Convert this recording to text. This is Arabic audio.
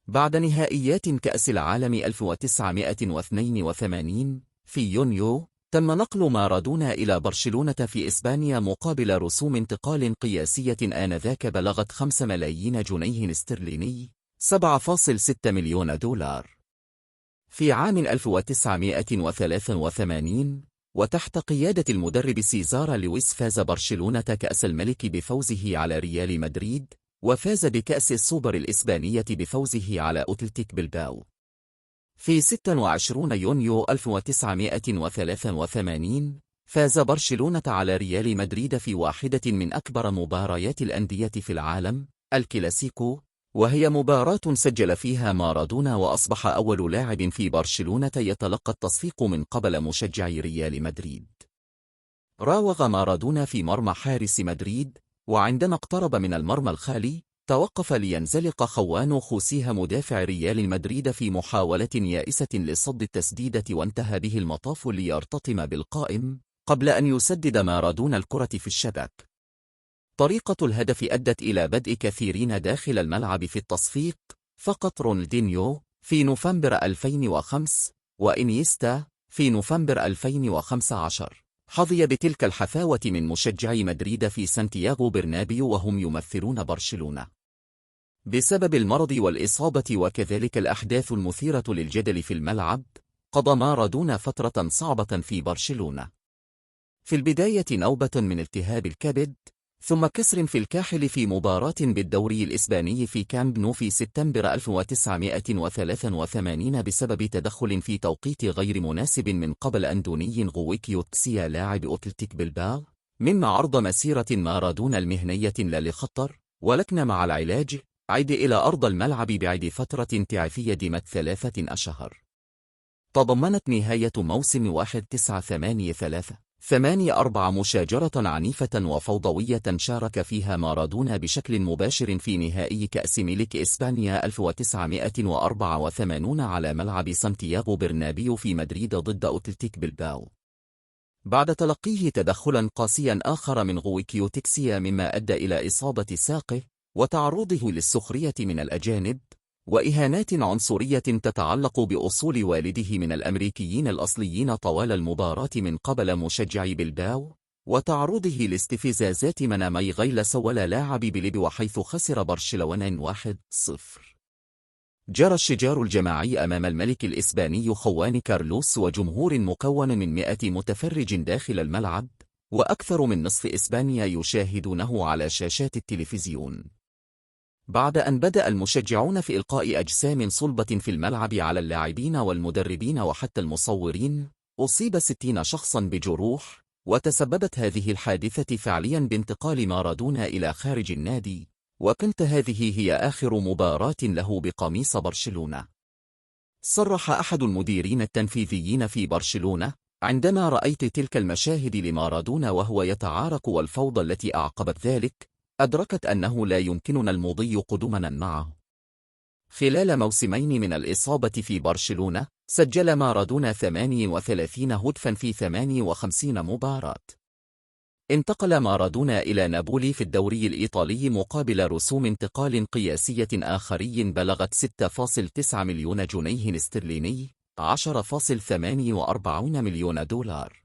بعد نهائيات كأس العالم 1982 في يونيو، تم نقل مارادونا إلى برشلونة في إسبانيا مقابل رسوم انتقال قياسية آنذاك بلغت 5 ملايين جنيه استرليني، 7.6 مليون دولار. في عام 1983 وتحت قيادة المدرب سيزار لويس فاز برشلونة كأس الملك بفوزه على ريال مدريد، وفاز بكأس السوبر الإسبانية بفوزه على أتلتيك بلباو. في 26 يونيو 1983 فاز برشلونة على ريال مدريد في واحدة من أكبر مباريات الأندية في العالم، الكلاسيكو، وهي مباراة سجل فيها مارادونا وأصبح أول لاعب في برشلونة يتلقى التصفيق من قبل مشجعي ريال مدريد. راوغ مارادونا في مرمى حارس مدريد، وعندما اقترب من المرمى الخالي توقف لينزلق خوان خوسيها مدافع ريال مدريد في محاولة يائسة لصد التسديدة، وانتهى به المطاف ليرتطم بالقائم قبل أن يسدد مارادونا الكرة في الشبك. طريقة الهدف أدت إلى بدء كثيرين داخل الملعب في التصفيق، فقط رونالدينيو في نوفمبر 2005 وإنيستا في نوفمبر 2015 حظي بتلك الحفاوة من مشجعي مدريد في سانتياغو برنابيو وهم يمثلون برشلونة. بسبب المرض والإصابة وكذلك الأحداث المثيرة للجدل في الملعب، قضى مارادونا فترة صعبة في برشلونة. في البداية نوبة من التهاب الكبد، ثم كسر في الكاحل في مباراة بالدوري الإسباني في كامب نو في سبتمبر 1983 بسبب تدخل في توقيت غير مناسب من قبل أندوني غويكيوتسيا لاعب أتلتيك بلباو، مما عرض مسيرة مارادونا المهنية لا لخطر، ولكن مع العلاج عاد إلى أرض الملعب بعد فترة انتعافية دامت 3 أشهر. تضمنت نهاية موسم 1983-84 مشاجرة عنيفة وفوضوية شارك فيها مارادونا بشكل مباشر في نهائي كأس ملك إسبانيا 1984 على ملعب سانتياغو برنابيو في مدريد ضد أتلتيك بلباو، بعد تلقيه تدخلا قاسيا آخر من غويكيوتكسيا مما أدى إلى إصابة ساقه وتعرضه للسخرية من الأجانب وإهانات عنصرية تتعلق بأصول والده من الأمريكيين الأصليين طوال المباراة من قبل مشجعي بلباو، وتعرضه لاستفزازات من ميغيل سولا لاعب بليبيا حيث خسر برشلونة 1-0. جرى الشجار الجماعي أمام الملك الإسباني خوان كارلوس وجمهور مكون من 100 متفرج داخل الملعب، وأكثر من نصف إسبانيا يشاهدونه على شاشات التلفزيون. بعد أن بدأ المشجعون في إلقاء أجسام صلبة في الملعب على اللاعبين والمدربين وحتى المصورين، أصيب 60 شخصا بجروح، وتسببت هذه الحادثة فعليا بانتقال مارادونا إلى خارج النادي، وكانت هذه هي آخر مباراة له بقميص برشلونة. صرح أحد المديرين التنفيذيين في برشلونة: عندما رأيت تلك المشاهد لمارادونا وهو يتعارك والفوضى التي أعقبت ذلك، أدركت أنه لا يمكننا المضي قدما معه. خلال موسمين من الإصابة في برشلونة، سجل مارادونا 38 هدفا في 58 مباراة. انتقل مارادونا إلى نابولي في الدوري الإيطالي مقابل رسوم انتقال قياسية آخري بلغت 6.9 مليون جنيه استرليني، 10.48 مليون دولار.